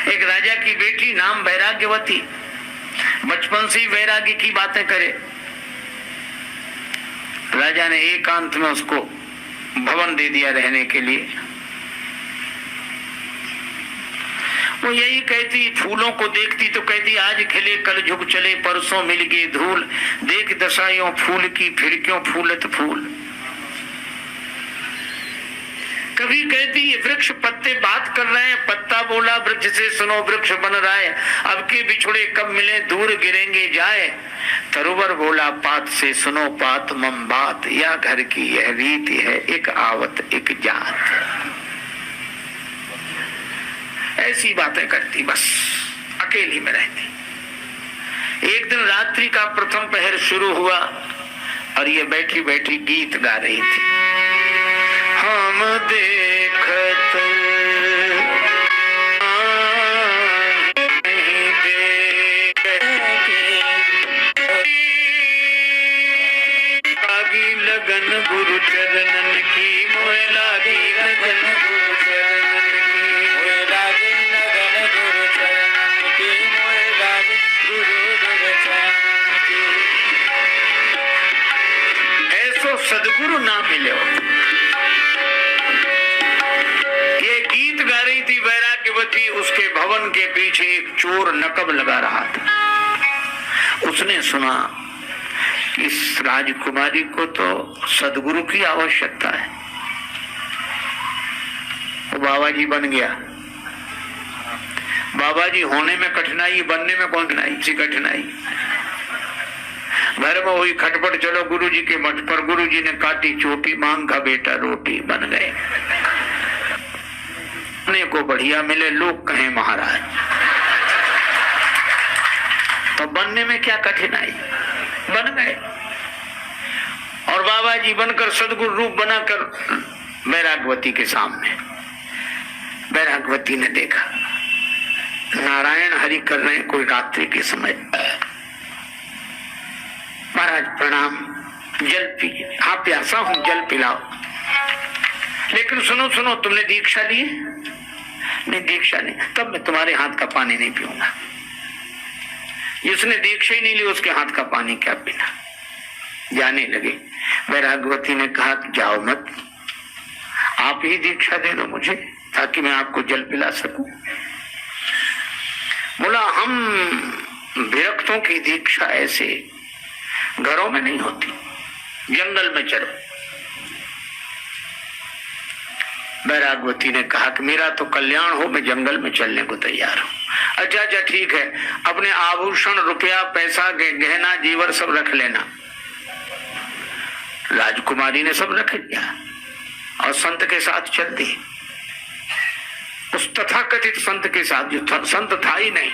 एक राजा की बेटी नाम वैराग्यवती, बचपन से ही वैराग्य की बातें करे। राजा ने एकांत में उसको भवन दे दिया रहने के लिए। वो यही कहती, फूलों को देखती तो कहती आज खिले कल झुक चले, परसों मिल गई धूल, देख दशाइयों फूल की फिर क्यों फूलत फूल। कभी कहती ये वृक्ष पत्ते बात कर रहे हैं, पत्ता बोला वृक्ष से सुनो वृक्ष बन रहा है, अब के बिछुड़े कब मिले दूर गिरेंगे जाए। तरुवर बोला पात से सुनो पात मम बात, या घर की यह रीति है एक आवत एक जात। ऐसी बातें करती, बस अकेली में रहती। एक दिन रात्रि का प्रथम पहर शुरू हुआ और ये बैठी बैठी गीत गा रही थी। हम देखत नहीं लागी लगन गुरु चरणन की, मोह लागी लगन गुरु चरणन की, मोह लागी लगन गुरु चरणन की, मोह लागी गुरु चरणन की। ऐसो सदगुरु ना मिले। उसके भवन के पीछे एक चोर नकब लगा रहा था। उसने सुना कि इस राजकुमारी को तो सदगुरु की आवश्यकता है। वो बाबा जी बन गया। बाबा जी होने में कठिनाई, बनने में कौन कठिनाई। घर में हुई खटपट, चलो गुरु जी के मठ पर। गुरु जी ने काटी चोटी, मांग का बेटा रोटी, बन गए। को बढ़िया मिले, लोग कहें महाराज, तो बनने में क्या कठिनाई, बन गए। और बाबा जी बनकर सदगुरु रूप बनाकर वैराग्यवती के सामने। वैराग्यवती ने देखा नारायण हरि कर रहे हैं कोई रात्रि के समय। महाराज प्रणाम, जल पी। हाँ प्यासा हूं, जल पिलाओ। लेकिन सुनो सुनो, तुमने दीक्षा ली? नहीं दीक्षा नहीं। तब मैं तुम्हारे हाथ का पानी नहीं पीऊंगा। जिसने दीक्षा ही नहीं ली उसके हाथ का पानी क्या पीना। जाने लगे। वैराग्यवती ने कहा जाओ मत, आप ही दीक्षा दे दो मुझे ताकि मैं आपको जल पिला सकूं। बोला हम विरक्तों की दीक्षा ऐसे घरों में नहीं होती, जंगल में चलो। वैराग्यवती ने कहा कि मेरा तो कल्याण हो, मैं जंगल में चलने को तैयार हूं। अच्छा अच्छा ठीक है, अपने आभूषण रुपया पैसा गहना जीवर सब रख लेना। राजकुमारी ने सब रख लिया और संत के साथ चल दी। उस तथाकथित संत के साथ, जो संत था ही नहीं।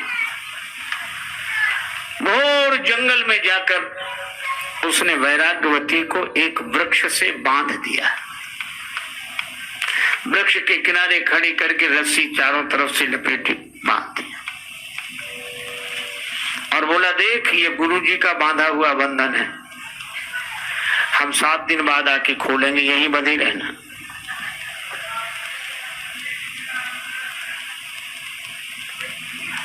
घोर जंगल में जाकर उसने वैराग्यवती को एक वृक्ष से बांध दिया। वृक्ष के किनारे खड़ी करके रस्सी चारों तरफ से लपेटी बांध दी और बोला देख ये गुरुजी का बांधा हुआ बंधन है, हम 7 दिन बाद आके खोलेंगे, यहीं बंधे रहना।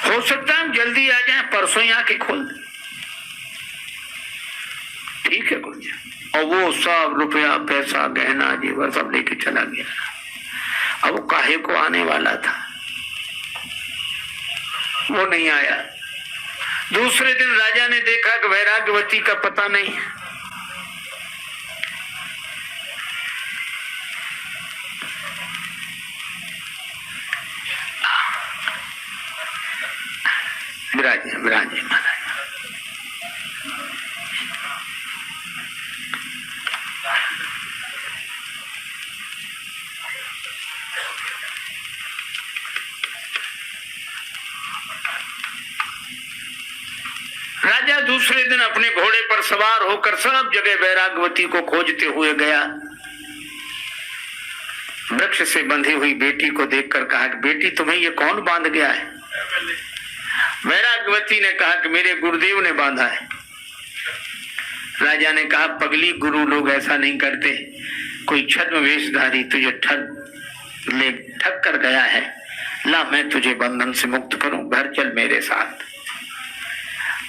हो सकता है हम जल्दी आ जाए, परसों ही आके खोल दें। ठीक है गुरुजी। और वो सब रुपया पैसा गहना जेवर सब लेके चला गया। अब वो काहे को आने वाला था, वो नहीं आया। दूसरे दिन राजा ने देखा कि वैराग्यवती का पता नहीं। विराजे विराजे महाराज। राजा दूसरे दिन अपने घोड़े पर सवार होकर सब जगह वैराग्यवती को खोजते हुए गया। वृक्ष से बंधी हुई बेटी को देखकर कहा कि बेटी तुम्हें ये कौन बांध गया है? वैराग्यवती ने कहा कि मेरे गुरुदेव ने बांधा है। राजा ने कहा पगली, गुरु लोग ऐसा नहीं करते। कोई छद्म वेशधारी तुझे ठग कर गया है, ला मैं तुझे बंधन से मुक्त करूं, घर चल मेरे साथ।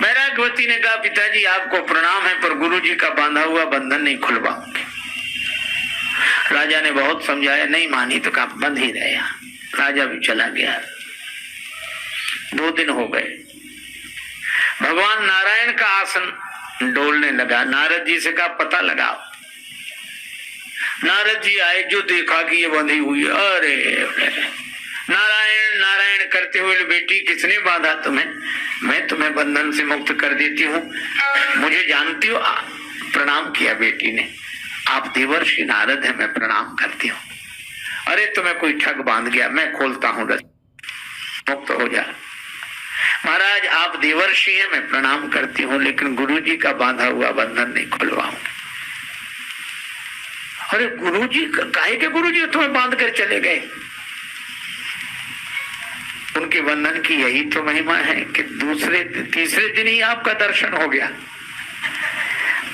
वैराग्यवती ने कहा पिताजी आपको प्रणाम है, पर गुरुजी का बांधा हुआ बंधन नहीं खुलवाऊंगी। राजा ने बहुत समझाया, नहीं मानी तो कहा बंध ही रहे। राजा भी चला गया। 2 दिन हो गए। भगवान नारायण का आसन डोलने लगा। नारद जी से कहा पता लगाओ। नारद जी आए, जो देखा कि ये बंधी हुई, अरे नारायण नारायण करते हुए, बेटी किसने बांधा तुम्हें? मैं तुम्हें बंधन से मुक्त कर देती हूँ, मुझे जानती हो? प्रणाम किया बेटी ने। आप देवर्षि नारद है, मैं प्रणाम करती हूँ। अरे तुम्हें कोई ठग बांध गया, मैं खोलता हूँ, मुक्त हो जा। महाराज आप देवर्षि हैं, मैं प्रणाम करती हूँ, लेकिन गुरुजी का बांधा हुआ बंधन नहीं खुलवाऊंगी। अरे गुरुजी काहे के गुरुजी तुम्हें बांध कर चले गए? उनके बंधन की यही तो महिमा है कि तीसरे दिन ही आपका दर्शन हो गया।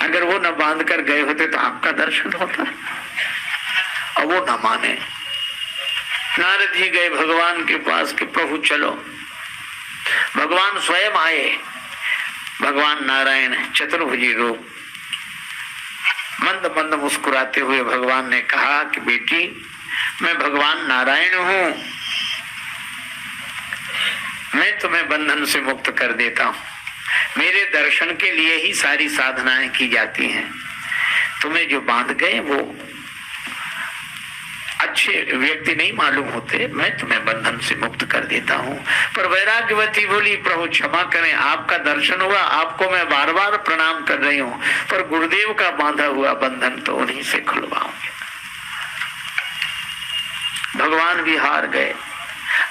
अगर वो न बांध कर गए होते तो आपका दर्शन होता, और वो न माने। नारद जी गए भगवान के पास कि प्रभु चलो। भगवान स्वयं आए। भगवान नारायण चतुर्भुजी रूप, मंद मंद मुस्कुराते हुए भगवान ने कहा कि बेटी मैं भगवान नारायण हूं, मैं तुम्हें बंधन से मुक्त कर देता हूं। मेरे दर्शन के लिए ही सारी साधनाएं की जाती हैं। तुम्हें जो बांध गए वो अच्छे व्यक्ति नहीं मालूम होते, मैं तुम्हें बंधन से मुक्त कर देता हूँ। पर वैराग्यवती बोली प्रभु क्षमा करें, आपका दर्शन हुआ, आपको मैं बार बार प्रणाम कर रही हूँ, पर गुरुदेव का बांधा हुआ बंधन तो उन्हीं से खुलवाऊंगी। भगवान भी हार गए।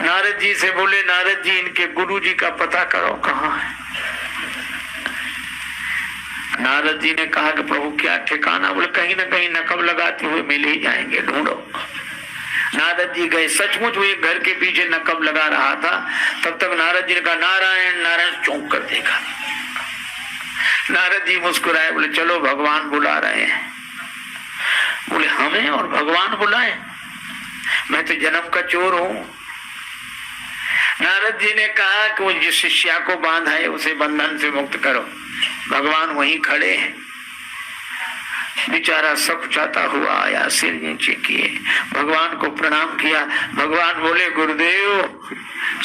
नारद जी से बोले नारद जी इनके गुरु जी का पता करो कहाँ है। नारद जी ने कहा कि प्रभु क्या ठिकाना? बोले कहीं ना कहीं नकब लगाते हुए मिल ही जाएंगे, ढूंढो। नारद जी गए, सचमुच वो एक घर के पीछे नकब लगा रहा था। तब तक नारद जी ने कहा नारायण नारायण, चौंक कर देखा। नारद जी मुस्कुराए, बोले चलो भगवान बुला रहे हैं। बोले हमें और भगवान बुलाए? मैं तो जन्म का चोर हूं। नारद जी ने कहा कि वो जिस शिष्या को बांधा है उसे बंधन से मुक्त करो। भगवान वहीं खड़े हैं। बेचारा सब चाहता हुआ आया, सिर नीचे किए, भगवान को प्रणाम किया। भगवान बोले गुरुदेव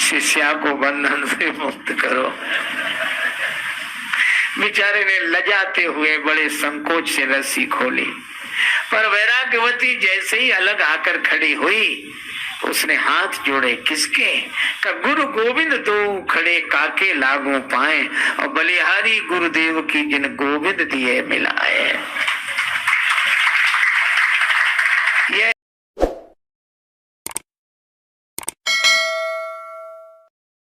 शिष्या को बंधन से मुक्त करो। बेचारे ने लजाते हुए बड़े संकोच से रस्सी खोली, पर वैराग्यवती जैसे ही अलग आकर खड़ी हुई, उसने हाथ जोड़े। किसके? का गुरु गोविंद दो खड़े काके लागू पाए, और बलिहारी गुरुदेव की जिन गोविंद दिए मिलाए।